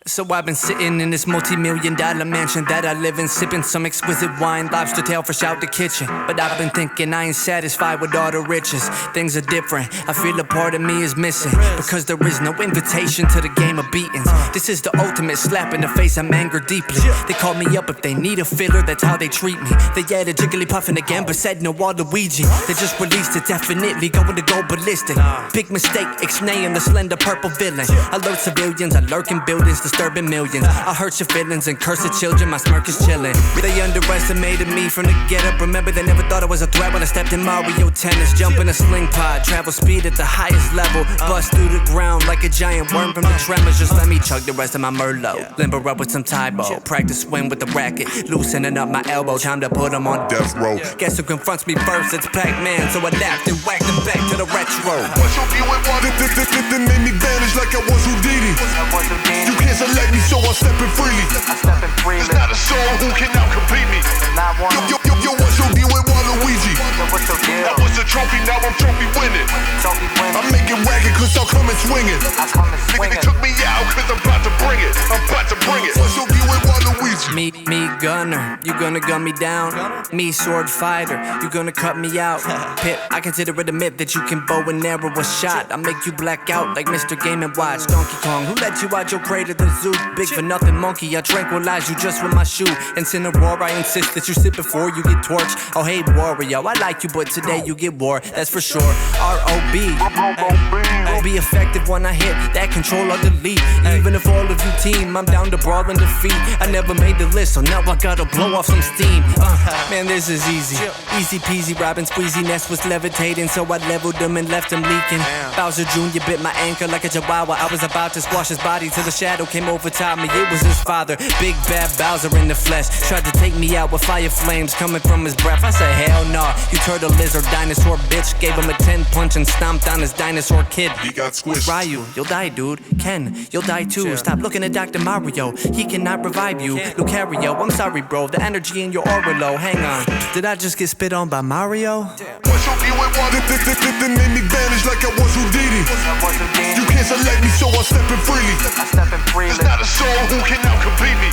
So I've been sitting in this multi-million-dollar mansion that I live in, sipping some exquisite wine, lobster tail fresh out the kitchen. But I've been thinking I ain't satisfied with all the riches. Things are different, I feel a part of me is missing, because there is no invitation to the game of beatings. This is the ultimate slap in the face, I'm angered deeply. They call me up if they need a filler, that's how they treat me. They added Jigglypuff in again, but said no Waluigi. They just released it, definitely going to go ballistic. Big mistake, ixnaying the slender purple villain. Alert civilians, I lurk in buildings, disturbing millions. I hurt your feelings and curse the children, my smirk is chilling. They underestimated me from the get-up. Remember, they never thought I was a threat when I stepped in Mario tennis. Jump in a sling pod, travel speed at the highest level. Bust through the ground like a giant worm from the tremors. Just let me chug the rest of my Merlot. Limber up with some Tybo. Practice swing with the racket. Loosening up my elbow, time to put them on death row. Guess who confronts me first? It's Pac-Man. So I laughed and whacked him back to the retro. What's your view and water? They made me vanish like I was Diddy. You can't select me, so I'm stepping freely. There's not a soul who can out-compete me. Yo, what's your deal with Waluigi? I was a trophy, now I'm trophy winning. I'm making ragged cause I'm coming swinging. Nigga, they took me out cause I'm about to bring it. What's your deal with Waluigi? Me gunner, you gonna gun me down. Me sword fighter, you gonna cut me out. Pit, I consider it a myth that you can bow and arrow a shot. I make you black out like Mr. Game & Watch. Donkey Kong, who let you out your crater? The zoo, big for nothing monkey. I tranquilize you just with my shoe. Incineroar, I insist that you sit before you get torched. Oh hey Wario, I like you, but today you get war. That's for sure. R.O.B. I'll be effective when I hit that control or delete. Even if all of you team, I'm down to brawl and defeat. I never made the list, so now I gotta blow off some steam. Man, this is easy. Easy peasy, Robin Squeezy. Nest was levitating, so I leveled him and left him leaking. Bowser Jr. bit my ankle like a chihuahua. I was about to squash his body till the shadow came over top me. It was his father, big bad Bowser in the flesh. Tried to take me out with fire flames coming from his breath. I said hell nah, you turtle lizard dinosaur bitch. Gave him a 10 punch and stomped on his dinosaur kid. He got squished. Ryu, you'll die dude. Ken, you'll die too. Stop looking at Dr. Mario, he cannot revive you. Lucario, I'm sorry bro, the energy in your aura low. Hang on, did I just get spit on by Mario? What's your view with water? They made me vanish like I was Diddy. You can't select me, so I'm stepping freely. There's not a soul who can out-compete me.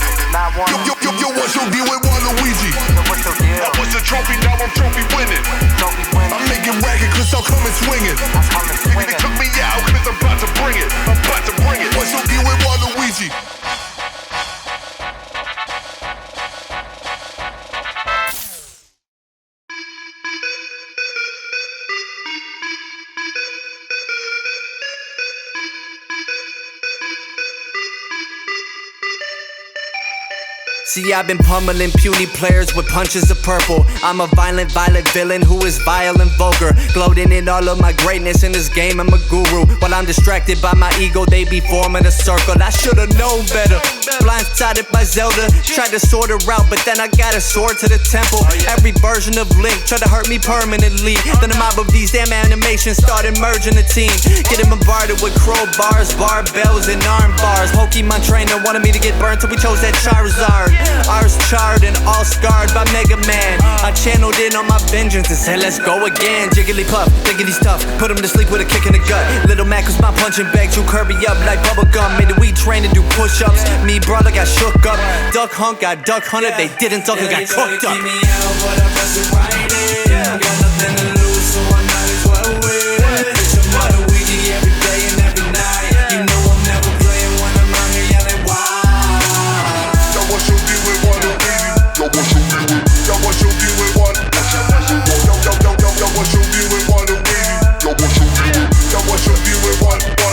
Yo, what's your deal with Waluigi? I was a trophy, now I'm trophy winning. I'm making ragged cause I'm coming swinging. Nigga, they took me out cause I'm about to bring it. What's your deal with Waluigi? See, I've been pummeling puny players with punches of purple. I'm a violent villain who is vile and vulgar, gloating in all of my greatness in this game. I'm a guru. While I'm distracted by my ego, they be forming a circle. I should've known better. Blindsided by Zelda, tried to sort her out, but then I got a sword to the temple. Every version of Link tried to hurt me permanently. Then a mob of these damn animations started merging the team, getting bombarded with crowbars, barbells, and arm bars. Pokemon trainer wanted me to get burned, so we chose that Charizard. Ours charred and all scarred by Mega Man. I channeled in on my vengeance and said let's go again. Jigglypuff, thinking he's tough, put him to sleep with a kick in the gut. Little Mac was my punching bag, drew Kirby up like bubblegum. Made the weed train to do push-ups. Me brother got shook up. Duck Hunt got duck hunted, they didn't duck and got cooked up. Keep me out, but I press it right in. Got nothing to lose, so I might as well win. Bitch, I'm Waluigi every day and every night. You know I'm never playing when I'm out here yelling wow. What's your deal with Waluigi? Yo, what's your deal with? Yo, what's your deal with Waluigi? Yo, what's your deal with Waluigi? Yo, what's your deal? Yo, what's your deal with Waluigi?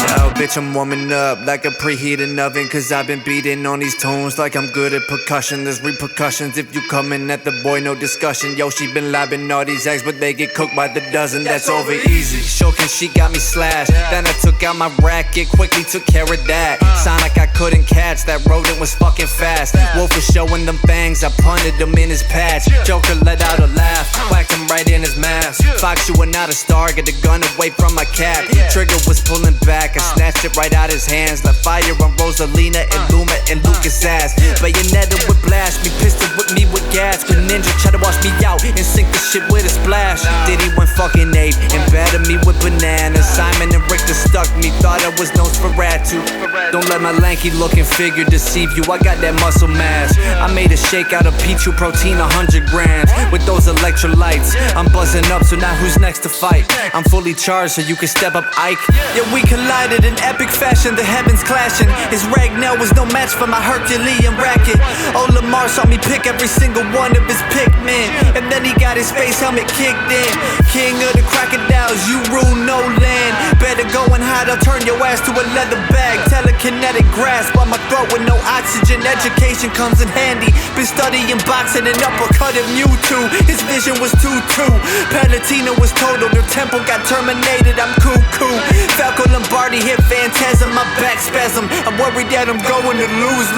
Yo, bitch, I'm warming up like a preheating oven, cause I've been beating on these tunes like I'm good at percussion. There's repercussions if you coming at the boy, no discussion. Yoshi been lobbing all these eggs, but they get cooked by the dozen. That's over easy. Shokin, she got me slashed. Then I took out my racket, quickly took care of that. Sonic I couldn't catch, that rodent was fucking fast. Wolf was showing them fangs, I punted him in his patch. Joker let out a laugh, whacked him right in his mask. Fox, you were not a star, get the gun away from my cap. Trigger was pulling back, I snatched it right out his hands. Left fire on Rosalina and Luma and Lucas' ass. Bayonetta would blast me, pistol with me with gas. But Ninja tried to wash me out and sink the shit with a splash. Diddy went fucking ape and battered me with bananas. Simon and Richter stuck me, thought I was no Sparatu. Don't let my lanky looking figure deceive you, I got that muscle mass. I made a shake out of Pichu protein, 100 grams. With those electrolytes, I'm buzzing up, so now who's next to fight? I'm fully charged, so you can step up, Ike. Yeah, we collided in epic fashion, the heavens clashing. His Ragnell was no match for my Herculean racket. Olimar saw me pick every single one of his Pikmin, and then he got his face helmet kicked in. King of the crocodiles, you rule no land. Better go and hide, I'll turn your ass to a leather bag. Telekinetic grasp on my throat with no oxygen. Education comes in handy. Been studying boxing and uppercutting Mewtwo. His vision was 2-2. Palatina was total, their temple got terminated. I'm cuckoo. Falcon Lombardi hit Phantasm, my back spasm. I'm worried that I'm going to lose.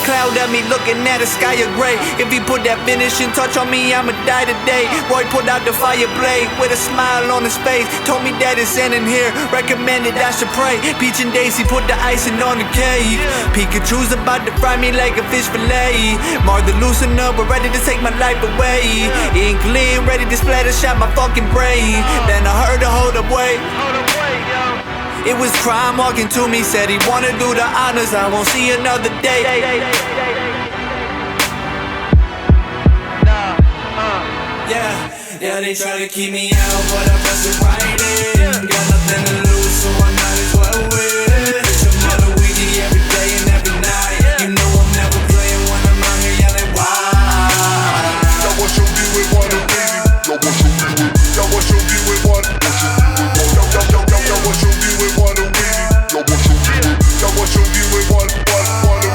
Cloud at me looking at a sky of gray. If he put that finishing touch on me, I'ma die today. Roy pulled out the fire blade with a smile on his face. Told me that it's ending here, recommended I should pray. Peach and Daisy put the icing on the cake. Pikachu's about to fry me like a fish fillet. Martha loosen up, we're ready to take my life away. Inkling ready to splatter shot my fucking brain. Then I heard her hold up, wait. It was crime walking to me, said he wanna do the honors, I won't see another day. Yeah, they try to keep me out, but I press it right in. Got nothing to lose, so I might as well win. It's your Waluigi every day and every night. You know I'm never playing when I'm out here yelling why. Now what you do with Waluigi? Now what you do with? Now what you do with what? Now what you do with Waluigi? Now what you do with? Now what you do with what? Waluigi?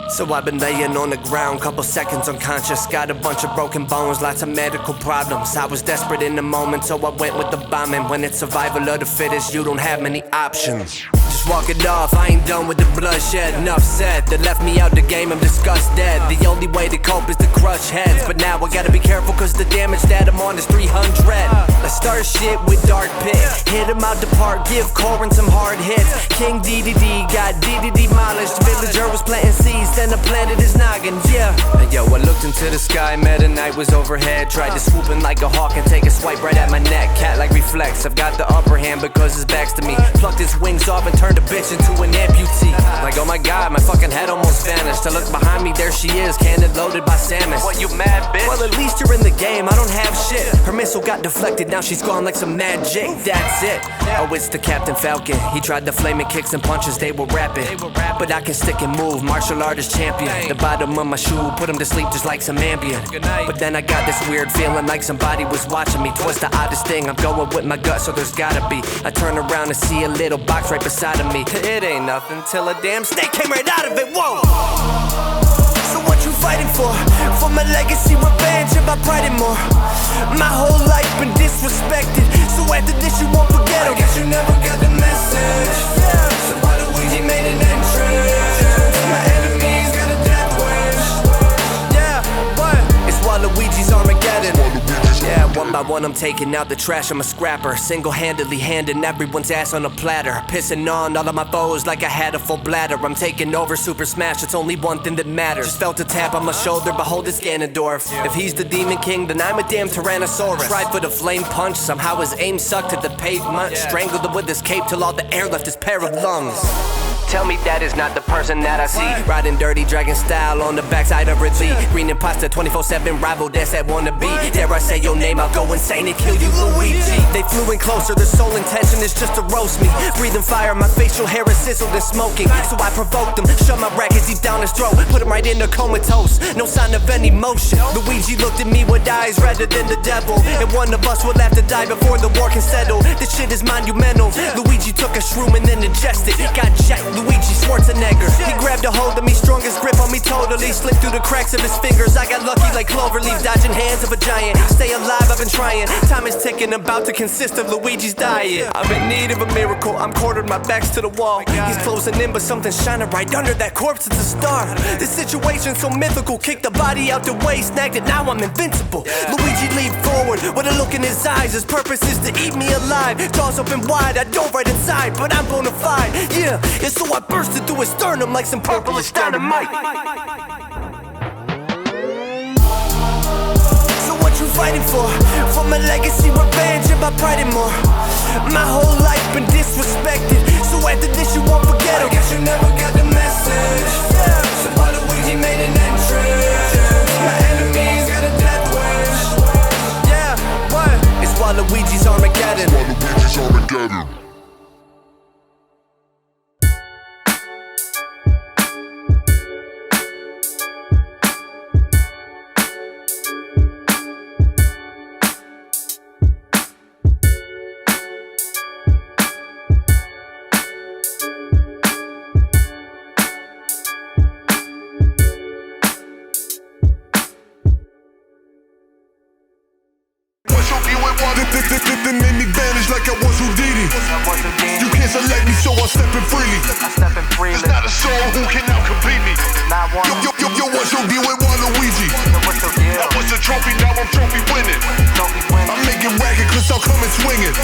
So I've been laying on the ground, couple seconds unconscious. Got a bunch of broken bones, lots of medical problems. I was desperate in the moment, so I went with the bombing. When it's survival of the fittest, you don't have many options. Just walk it off, I ain't done with the bloodshed. Enough said, they left me out the game, I'm disgusted dead. The only way to cope is to crush heads. But now I gotta be careful, cause the damage that I'm on is 300. Let's start shit with Dark Pit. Hit him out the park, give Corin some hard hits. King Dedede got Dedede demolished. Villager was planting seeds, then I planted his noggin, yeah. Yo, I looked into the sky, Meta Knight was overhead. Tried to swoop in like a hawk and take a swipe right at my neck. Cat like reflex, I've got the upper hand because his back's to me. Plucked his wings off and turned a bitch into an amputee. Like, oh my god, my fucking head almost vanished. I look behind me, there she is, cannon loaded by Samus. What, you mad, bitch? Well, at least you're in the game, I don't have shit. Her missile got deflected, now she's gone like some magic. That's it. Oh, it's the Captain Falcon. He tried the flaming kicks and punches, they were rapid. But I can stick and move, martial artist champion. The bottom of my shoe put him to sleep just like some Ambien. But then I got this weird feeling like somebody was watching me. Twas the oddest thing, I'm going with my gut, so there's gotta be. I turn around and see a little box right beside of me. It ain't nothing till a damn snake came right out of it, whoa! So what you fighting for? For my legacy, revenge, and my pride and more. My whole life been disrespected, so after this you won't forget I guess you never got the message. So Waluigi made an entrance. My enemies got a death wish. Yeah, what? It's Waluigi's Armageddon. Yeah, one by one I'm taking out the trash, I'm a scrapper. Single-handedly handing everyone's ass on a platter. Pissing on all of my foes like I had a full bladder. I'm taking over Super Smash, it's only one thing that matters. Just felt a tap on my shoulder, behold it's Ganondorf. If he's the Demon King, then I'm a damn Tyrannosaurus. Tried for the flame punch, somehow his aim sucked to the pavement. Strangled him with his cape till all the air left his pair of lungs. Tell me that is not the person that I see. Riding dirty dragon style on the backside of Ridley. Green and pasta 24/7 rival, that's that wanna be. Dare I say your name, I'll go insane and kill you, Luigi. They flew in closer, their sole intention is just to roast me. Breathing fire, my facial hair is sizzled and smoking. So I provoked them, shoved my rackets deep down his throat. Put him right in a comatose, no sign of any motion. Luigi looked at me with eyes redder than the devil. And one of us will have to die before the war can settle. This shit is monumental. Luigi took a shroom and then ingested. Got jacked. Waluigi Schwarzenegger. He grabbed a hold of me, strongest grip on me totally. Slipped through the cracks of his fingers. I got lucky like Cloverleaf, dodging hands of a giant. Stay alive, I've been trying. Time is ticking, about to consist of Luigi's diet. I'm in need of a miracle, I'm quartered, my back's to the wall. He's closing in, but something's shining right under that corpse, it's a star. This situation's so mythical, kicked the body out the way, snagged it, now I'm invincible. Luigi leaped forward, with a look in his eyes. His purpose is to eat me alive. Jaws open wide, I dove right inside, but I'm bona fide. Yeah, and so I bursted through his sternum like some purplish dynamite. So what you fighting for? For my legacy, revenge, and my pride and more. My whole life been disrespected, so after this you won't forget him. I guess you never got the message. So Waluigi made an entrance. My enemies got a death wish. Yeah, what? It's Waluigi's Armageddon. Waluigi's Armageddon. They made me vanish like I was Diddy. You can't select me, so I'm stepping freely. It's not a soul who can out-compete me. Yo, what's your deal with Waluigi? I was a trophy, now I'm trophy winning. I'm making ragged cause I'm coming swinging.